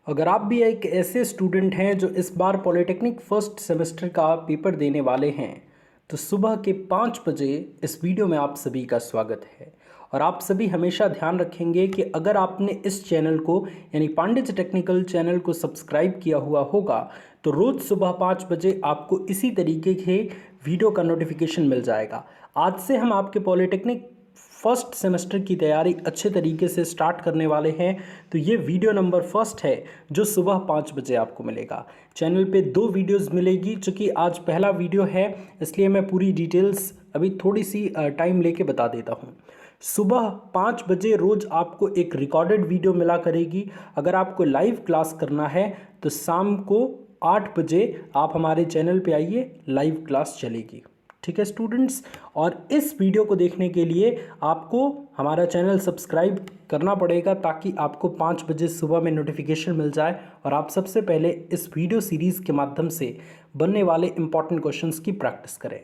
अगर आप भी एक ऐसे स्टूडेंट हैं जो इस बार पॉलिटेक्निक फर्स्ट सेमेस्टर का पेपर देने वाले हैं तो सुबह के 5 बजे इस वीडियो में आप सभी का स्वागत है। और आप सभी हमेशा ध्यान रखेंगे कि अगर आपने इस चैनल को यानी पांडित्य टेक्निकल चैनल को सब्सक्राइब किया हुआ होगा तो रोज़ सुबह 5 बजे आपको इसी तरीके के वीडियो का नोटिफिकेशन मिल जाएगा। आज से हम आपके पॉलिटेक्निक फर्स्ट सेमेस्टर की तैयारी अच्छे तरीके से स्टार्ट करने वाले हैं। तो ये वीडियो नंबर फर्स्ट है जो सुबह 5 बजे आपको मिलेगा। चैनल पे 2 वीडियोस मिलेगी। चूँकि आज पहला वीडियो है इसलिए मैं पूरी डिटेल्स अभी थोड़ी सी टाइम लेके बता देता हूँ। सुबह 5 बजे रोज़ आपको एक रिकॉर्डेड वीडियो मिला करेगी। अगर आपको लाइव क्लास करना है तो शाम को 8 बजे आप हमारे चैनल पे आइए, लाइव क्लास चलेगी। ठीक है स्टूडेंट्स, और इस वीडियो को देखने के लिए आपको हमारा चैनल सब्सक्राइब करना पड़ेगा ताकि आपको 5 बजे सुबह में नोटिफिकेशन मिल जाए और आप सबसे पहले इस वीडियो सीरीज़ के माध्यम से बनने वाले इम्पॉर्टेंट क्वेश्चंस की प्रैक्टिस करें।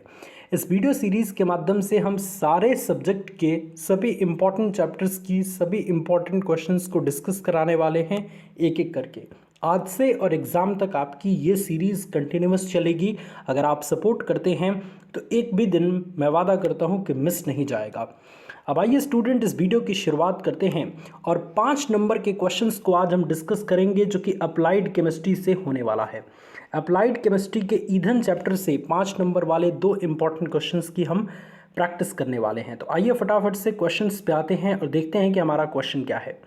इस वीडियो सीरीज़ के माध्यम से हम सारे सब्जेक्ट के सभी इम्पॉर्टेंट चैप्टर्स की सभी इम्पॉर्टेंट क्वेश्चंस को डिस्कस कराने वाले हैं एक एक करके। आज से और एग्ज़ाम तक आपकी ये सीरीज़ कंटिन्यूअस चलेगी। अगर आप सपोर्ट करते हैं तो एक भी दिन मैं वादा करता हूँ कि मिस नहीं जाएगा। अब आइए स्टूडेंट इस वीडियो की शुरुआत करते हैं और 5 नंबर के क्वेश्चंस को आज हम डिस्कस करेंगे जो कि अप्लाइड केमिस्ट्री से होने वाला है। अप्लाइड केमिस्ट्री के ईंधन चैप्टर से 5 नंबर वाले 2 इंपॉर्टेंट क्वेश्चंस की हम प्रैक्टिस करने वाले हैं। तो आइए फटाफट से क्वेश्चंस पे आते हैं और देखते हैं कि हमारा क्वेश्चन क्या है।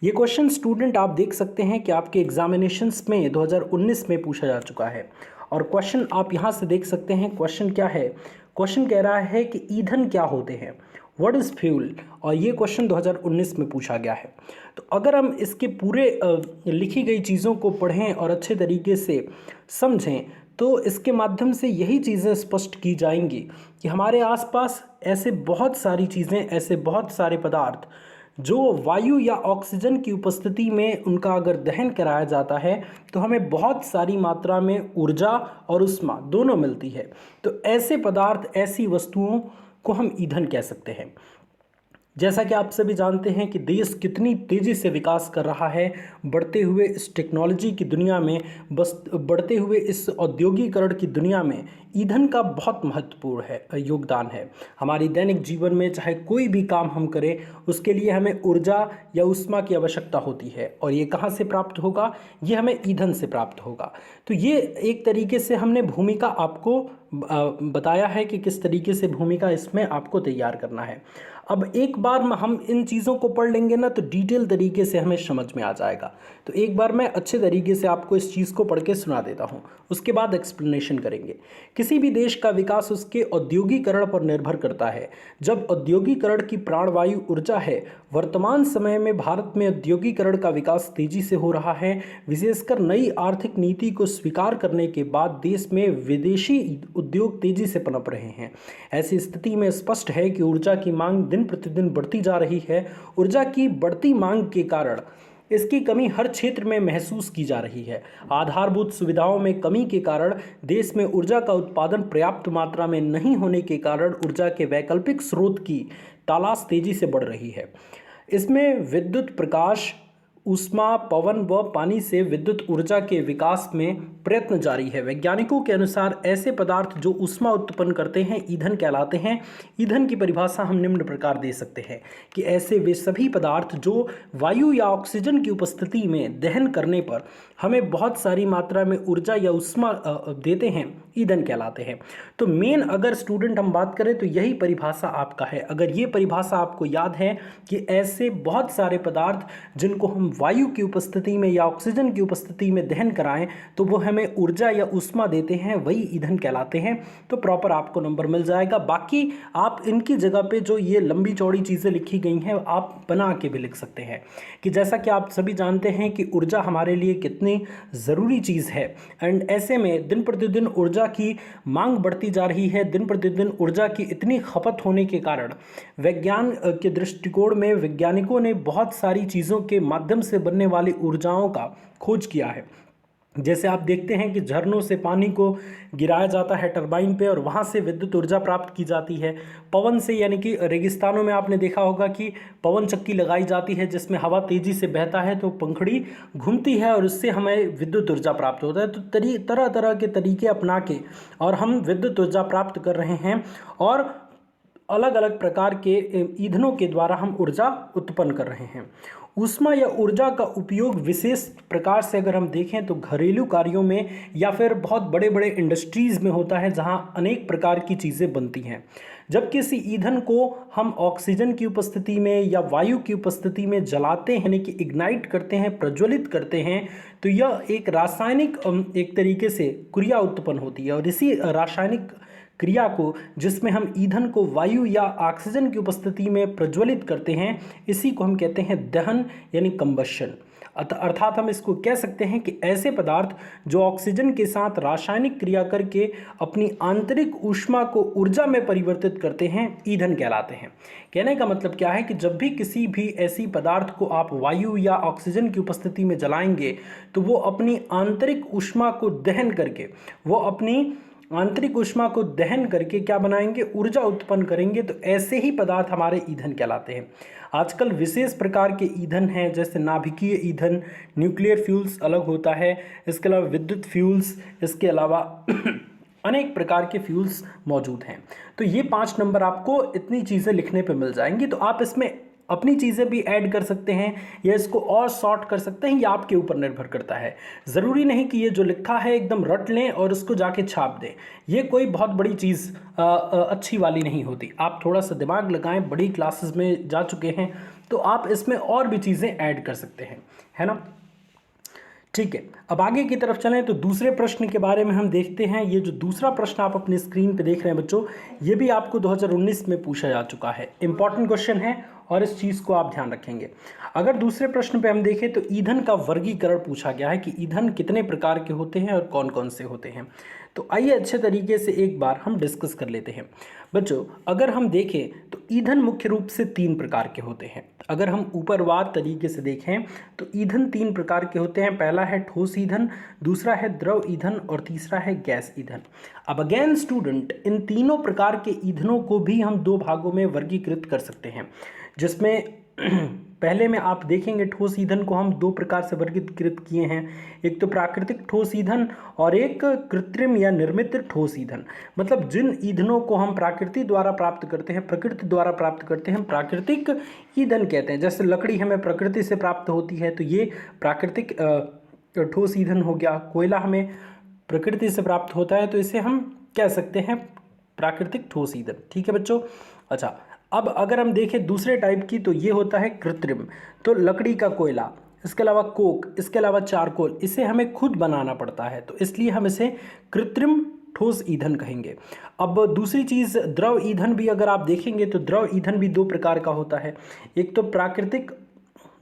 ये क्वेश्चन स्टूडेंट आप देख सकते हैं कि आपके एग्जामिनेशंस में 2019 में पूछा जा चुका है। और क्वेश्चन आप यहाँ से देख सकते हैं। क्वेश्चन क्या है? क्वेश्चन कह रहा है कि ईंधन क्या होते हैं, व्हाट इज़ फ्यूल। और ये क्वेश्चन 2019 में पूछा गया है। तो अगर हम इसके पूरे लिखी गई चीज़ों को पढ़ें और अच्छे तरीके से समझें तो इसके माध्यम से यही चीज़ें स्पष्ट की जाएंगी कि हमारे आसपास ऐसे बहुत सारी चीज़ें, ऐसे बहुत सारे पदार्थ जो वायु या ऑक्सीजन की उपस्थिति में उनका अगर दहन कराया जाता है तो हमें बहुत सारी मात्रा में ऊर्जा और ऊष्मा दोनों मिलती है। तो ऐसे पदार्थ, ऐसी वस्तुओं को हम ईंधन कह सकते हैं। जैसा कि आप सभी जानते हैं कि देश कितनी तेज़ी से विकास कर रहा है, बढ़ते हुए इस टेक्नोलॉजी की दुनिया में, बस बढ़ते हुए इस औद्योगिकरण की दुनिया में ईंधन का बहुत महत्वपूर्ण है योगदान है। हमारी दैनिक जीवन में चाहे कोई भी काम हम करें उसके लिए हमें ऊर्जा या ऊष्मा की आवश्यकता होती है। और ये कहाँ से प्राप्त होगा? ये हमें ईंधन से प्राप्त होगा। तो ये एक तरीके से हमने भूमिका आपको बताया है कि किस तरीके से भूमिका इसमें आपको तैयार करना है। अब एक बार हम इन चीज़ों को पढ़ लेंगे ना तो डिटेल तरीके से हमें समझ में आ जाएगा। तो एक बार मैं अच्छे तरीके से आपको इस चीज़ को पढ़ के सुना देता हूँ, उसके बाद एक्सप्लेनेशन करेंगे। किसी भी देश का विकास उसके औद्योगिकरण पर निर्भर करता है। जब औद्योगिकरण की प्राणवायु ऊर्जा है, वर्तमान समय में भारत में औद्योगिकरण का विकास तेजी से हो रहा है। विशेषकर नई आर्थिक नीति को स्वीकार करने के बाद देश में विदेशी उद्योग तेजी से पनप रहे हैं। ऐसी स्थिति में स्पष्ट है कि ऊर्जा की मांग दिन प्रतिदिन बढ़ती जा रही है। ऊर्जा की बढ़ती मांग के कारण इसकी कमी हर क्षेत्र में महसूस की जा रही है। आधारभूत सुविधाओं में कमी के कारण देश में ऊर्जा का उत्पादन पर्याप्त मात्रा में नहीं होने के कारण ऊर्जा के वैकल्पिक स्रोत की तलाश तेजी से बढ़ रही है। इसमें विद्युत, प्रकाश, ऊष्मा, पवन व पानी से विद्युत ऊर्जा के विकास में प्रयत्न जारी है। वैज्ञानिकों के अनुसार ऐसे पदार्थ जो ऊष्मा उत्पन्न करते हैं ईंधन कहलाते हैं। ईंधन की परिभाषा हम निम्न प्रकार दे सकते हैं कि ऐसे वे सभी पदार्थ जो वायु या ऑक्सीजन की उपस्थिति में दहन करने पर हमें बहुत सारी मात्रा में ऊर्जा या ऊष्मा देते हैं, ईंधन कहलाते हैं। तो मेन अगर स्टूडेंट हम बात करें तो यही परिभाषा आपका है। अगर ये परिभाषा आपको याद है कि ऐसे बहुत सारे पदार्थ जिनको हम वायु की उपस्थिति में या ऑक्सीजन की उपस्थिति में दहन कराएं तो वो हमें ऊर्जा या ऊष्मा देते हैं, वही ईंधन कहलाते हैं। तो प्रॉपर आपको नंबर मिल जाएगा। बाकी आप इनकी जगह पे जो ये लंबी चौड़ी चीज़ें लिखी गई हैं आप बना के भी लिख सकते हैं कि जैसा कि आप सभी जानते हैं कि ऊर्जा हमारे लिए कितनी ज़रूरी चीज़ है। एंड ऐसे में दिन प्रतिदिन ऊर्जा की मांग बढ़ती जा रही है। दिन प्रतिदिन ऊर्जा की इतनी खपत होने के कारण विज्ञान के दृष्टिकोण में वैज्ञानिकों ने बहुत सारी चीज़ों के माध्यम से बनने वाली ऊर्जाओं का खोज किया है। जैसे आप देखते हैं कि झरनों से पानी को गिराया जाता है टरबाइन पे और वहाँ से विद्युत ऊर्जा प्राप्त की जाती है। पवन से, यानी कि रेगिस्तानों में आपने देखा होगा कि पवन चक्की लगाई जाती है जिसमें हवा तेज़ी से बहता है तो पंखड़ी घूमती है और उससे हमें विद्युत ऊर्जा प्राप्त होता है। तो तरह तरह के तरीके अपना के और हम विद्युत ऊर्जा प्राप्त कर रहे हैं और अलग अलग प्रकार के ईंधनों के द्वारा हम ऊर्जा उत्पन्न कर रहे हैं। ऊष्मा या ऊर्जा का उपयोग विशेष प्रकार से अगर हम देखें तो घरेलू कार्यों में या फिर बहुत बड़े बड़े इंडस्ट्रीज़ में होता है जहां अनेक प्रकार की चीज़ें बनती हैं। जब किसी ईंधन को हम ऑक्सीजन की उपस्थिति में या वायु की उपस्थिति में जलाते हैं, यानी कि इग्नाइट करते हैं, प्रज्वलित करते हैं, तो यह एक रासायनिक एक तरीके से क्रिया उत्पन्न होती है और इसी रासायनिक क्रिया को, जिसमें हम ईंधन को वायु या ऑक्सीजन की उपस्थिति में प्रज्वलित करते हैं, इसी को हम कहते हैं दहन यानी कंबशन। अर्थात हम इसको कह सकते हैं कि ऐसे पदार्थ जो ऑक्सीजन के साथ रासायनिक क्रिया करके अपनी आंतरिक ऊष्मा को ऊर्जा में परिवर्तित करते हैं, ईंधन कहलाते हैं। कहने का मतलब क्या है कि जब भी किसी भी ऐसी पदार्थ को आप वायु या ऑक्सीजन की उपस्थिति में जलाएंगे तो वो अपनी आंतरिक ऊष्मा को दहन करके, वो अपनी आंतरिक ऊष्मा को दहन करके क्या बनाएंगे, ऊर्जा उत्पन्न करेंगे। तो ऐसे ही पदार्थ हमारे ईंधन कहलाते हैं। आजकल विशेष प्रकार के ईंधन हैं, जैसे नाभिकीय ईंधन, न्यूक्लियर फ्यूल्स अलग होता है, इसके अलावा विद्युत फ्यूल्स, इसके अलावा अनेक प्रकार के फ्यूल्स मौजूद हैं। तो ये 5 नंबर आपको इतनी चीज़ें लिखने पे मिल जाएंगी। तो आप इसमें अपनी चीज़ें भी ऐड कर सकते हैं या इसको और शॉर्ट कर सकते हैं, ये आपके ऊपर निर्भर करता है। ज़रूरी नहीं कि ये जो लिखा है एकदम रट लें और उसको जाके छाप दें, ये कोई बहुत बड़ी चीज़ अच्छी वाली नहीं होती। आप थोड़ा सा दिमाग लगाएं, बड़ी क्लासेस में जा चुके हैं तो आप इसमें और भी चीज़ें ऐड कर सकते हैं, है ना। ठीक है, अब आगे की तरफ चलें तो दूसरे प्रश्न के बारे में हम देखते हैं। ये जो दूसरा प्रश्न आप अपनी स्क्रीन पे देख रहे हैं बच्चों, ये भी आपको 2019 में पूछा जा चुका है। इंपॉर्टेंट क्वेश्चन है और इस चीज़ को आप ध्यान रखेंगे। अगर दूसरे प्रश्न पे हम देखें तो ईंधन का वर्गीकरण पूछा गया है कि ईंधन कितने प्रकार के होते हैं और कौन कौन से होते हैं। तो आइए अच्छे तरीके से एक बार हम डिस्कस कर लेते हैं। बच्चों, अगर हम देखें तो ईंधन मुख्य रूप से 3 प्रकार के होते हैं। अगर हम ऊपरवार तरीके से देखें तो ईंधन 3 प्रकार के होते हैं। पहला है ठोस ईंधन, दूसरा है द्रव ईंधन और तीसरा है गैस ईंधन। अब अगेन स्टूडेंट, इन तीनों प्रकार के ईंधनों को भी हम 2 भागों में वर्गीकृत कर सकते हैं, जिसमें पहले में आप देखेंगे ठोस ईंधन को हम 2 प्रकार से वर्गीकृत किए हैं। एक तो प्राकृतिक ठोस ईंधन और एक कृत्रिम या निर्मित ठोस ईंधन। मतलब जिन ईंधनों को हम प्रकृति द्वारा प्राप्त करते हैं, प्रकृति द्वारा प्राप्त करते हैं, प्राकृतिक ईंधन कहते हैं। जैसे लकड़ी हमें प्रकृति से प्राप्त होती है तो ये प्राकृतिक ठोस ईंधन हो गया। कोयला हमें प्रकृति से प्राप्त होता है तो इसे हम कह सकते हैं प्राकृतिक ठोस ईंधन। ठीक है बच्चों। अच्छा, अब अगर हम देखें दूसरे टाइप की तो ये होता है कृत्रिम। तो लकड़ी का कोयला, इसके अलावा कोक, इसके अलावा चारकोल, इसे हमें खुद बनाना पड़ता है तो इसलिए हम इसे कृत्रिम ठोस ईंधन कहेंगे। अब दूसरी चीज़ द्रव ईंधन भी अगर आप देखेंगे तो द्रव ईंधन भी 2 प्रकार का होता है। एक तो प्राकृतिक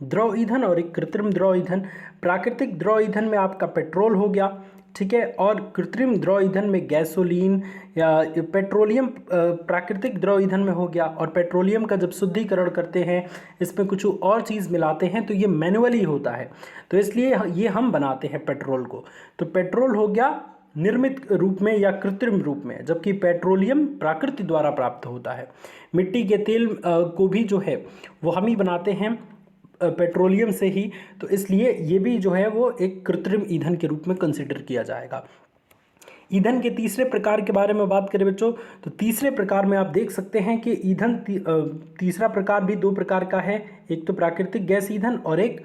द्रव ईंधन और एक कृत्रिम द्रव ईंधन। प्राकृतिक द्रव ईंधन में आपका पेट्रोल हो गया, ठीक है, और कृत्रिम द्रव ईंधन में गैसोलीन या पेट्रोलियम प्राकृतिक द्रव ईंधन में हो गया। और पेट्रोलियम का जब शुद्धिकरण करते हैं, इसमें कुछ और चीज़ मिलाते हैं तो ये मैनुअली होता है, तो इसलिए ये हम बनाते हैं पेट्रोल को। तो पेट्रोल हो गया निर्मित रूप में या कृत्रिम रूप में, जबकि पेट्रोलियम प्रकृति द्वारा प्राप्त होता है। मिट्टी के तेल को भी जो है वो हम ही बनाते हैं पेट्रोलियम से ही, तो इसलिए ये भी जो है वो एक कृत्रिम ईंधन के रूप में कंसिडर किया जाएगा। ईंधन के तीसरे प्रकार के बारे में बात करें बच्चों, तो तीसरे प्रकार में आप देख सकते हैं कि ईंधन तीसरा प्रकार भी 2 प्रकार का है। एक तो प्राकृतिक गैस ईंधन और एक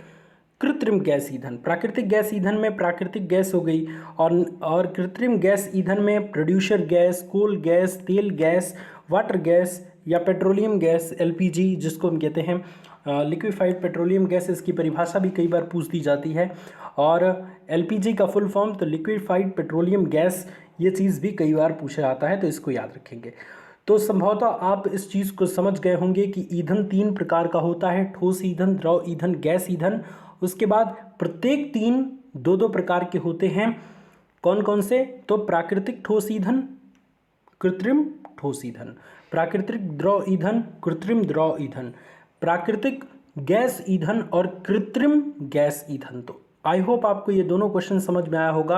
कृत्रिम गैस ईंधन। प्राकृतिक गैस ईंधन में प्राकृतिक गैस हो गई और कृत्रिम गैस ईंधन में प्रोड्यूसर गैस, कोल गैस, तेल गैस, वाटर गैस या पेट्रोलियम गैस, एलपीजी जिसको हम कहते हैं लिक्विफाइड पेट्रोलियम गैस, इसकी परिभाषा भी कई बार पूछ दी जाती है। और एलपीजी का फुल फॉर्म तो लिक्विफाइड पेट्रोलियम गैस, ये चीज़ भी कई बार पूछा जाता है, तो इसको याद रखेंगे। तो संभवतः आप इस चीज़ को समझ गए होंगे कि ईंधन 3 प्रकार का होता है, ठोस ईंधन, द्रव ईंधन, गैस ईंधन। उसके बाद प्रत्येक 3 2-2 प्रकार के होते हैं। कौन कौन से? तो प्राकृतिक ठोस ईंधन, कृत्रिम ठोस ईंधन, प्राकृतिक द्रव ईंधन, कृत्रिम द्रव ईंधन, प्राकृतिक गैस ईंधन और कृत्रिम गैस ईंधन। तो आई होप आपको ये दोनों क्वेश्चन समझ में आया होगा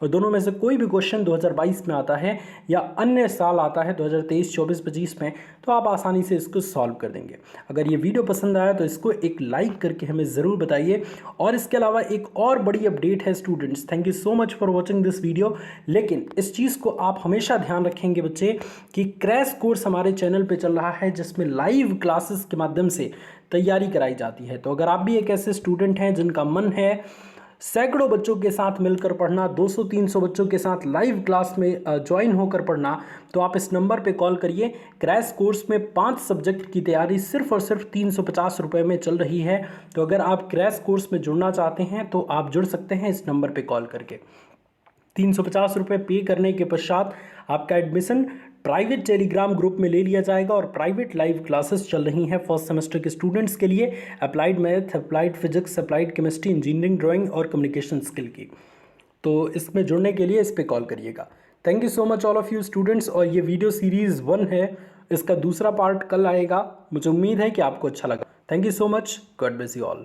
और दोनों में से कोई भी क्वेश्चन 2022 में आता है या अन्य साल आता है 2023, 24, 25 में, तो आप आसानी से इसको सॉल्व कर देंगे। अगर ये वीडियो पसंद आया तो इसको एक लाइक करके हमें ज़रूर बताइए। और इसके अलावा एक और बड़ी अपडेट है students, thank you so much for watching this video. लेकिन इस चीज़ को आप हमेशा ध्यान रखेंगे बच्चे कि क्रैश कोर्स हमारे चैनल पर चल रहा है जिसमें लाइव क्लासेस के माध्यम से तैयारी कराई जाती है। तो अगर आप भी एक ऐसे स्टूडेंट हैं जिनका मन है सैकड़ों बच्चों के साथ मिलकर पढ़ना, 200-300 बच्चों के साथ लाइव क्लास में ज्वाइन होकर पढ़ना, तो आप इस नंबर पे कॉल करिए। क्रैश कोर्स में 5 सब्जेक्ट की तैयारी सिर्फ और सिर्फ 350 रुपये में चल रही है। तो अगर आप क्रैश कोर्स में जुड़ना चाहते हैं तो आप जुड़ सकते हैं इस नंबर पे कॉल करके। 350 रुपये पे करने के पश्चात आपका एडमिशन प्राइवेट टेलीग्राम ग्रुप में ले लिया जाएगा और प्राइवेट लाइव क्लासेस चल रही हैं फर्स्ट सेमेस्टर के स्टूडेंट्स के लिए, applied math, applied physics, applied chemistry, engineering, drawing और कम्युनिकेशन स्किल की। तो इसमें जुड़ने के लिए इस पर कॉल करिएगा। Thank you so much all of you students. और ये वीडियो सीरीज़ 1 है, इसका दूसरा पार्ट कल आएगा। मुझे उम्मीद है कि आपको अच्छा लगा। Thank you so much, God bless you all.